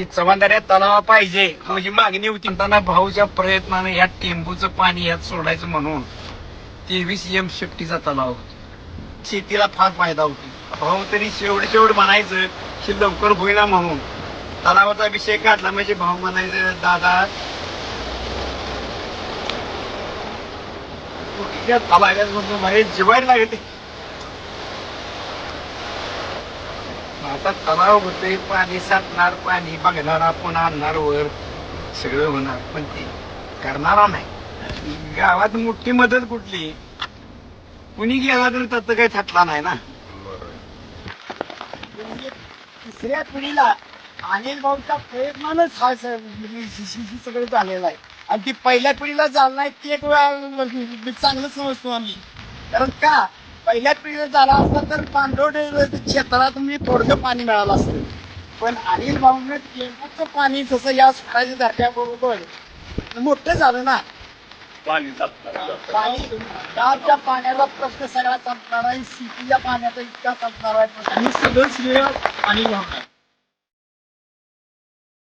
चव्हाणदऱ्यात तलाव पाहिजे म्हणजे मागणी होती. त्यांना भाऊच्या प्रयत्नाने या टेंबूचं पाणी यात सोडायचं म्हणून 23 MCFTचा तलाव शेतीला फार फायदा होतो. भाऊ तरी शेवट म्हणायचं की लवकर होईना म्हणून तलावाचा विषय काढला म्हणजे भाऊ म्हणायचं दादा जिवायला लागते. आता तलाव होते पाणी साठणार पाणी बघणार आपण आणणार वर सगळं होणार पण ते करणारा नाही. गावात मोठी मदत कुठली कुणी गेला तर त्याचं काही थटला नाही ना. तिसऱ्या पिढीला अनिल भाऊच्या प्रयत्नानच हा सगळं झालेलं आहे आणि ती पहिल्या पिढीला झालं नाही ते एक चांगलं समजतो आम्ही. कारण का पहिल्या पिढीला झाला असता तर पांडवड क्षेत्रात मी थोडं पाणी मिळालं असतं पण अनिल भाऊने टेंबूचं पाणी जसं या सुखाच्या धरत्याबरोबर मोठं झालं ना. पाणी गावच्या पाण्याचा प्रश्न सगळा संपणार आहे. शेतीच्या पाण्याचा इतका संपणार आहे. सगळं श्रेय अनिल भाऊ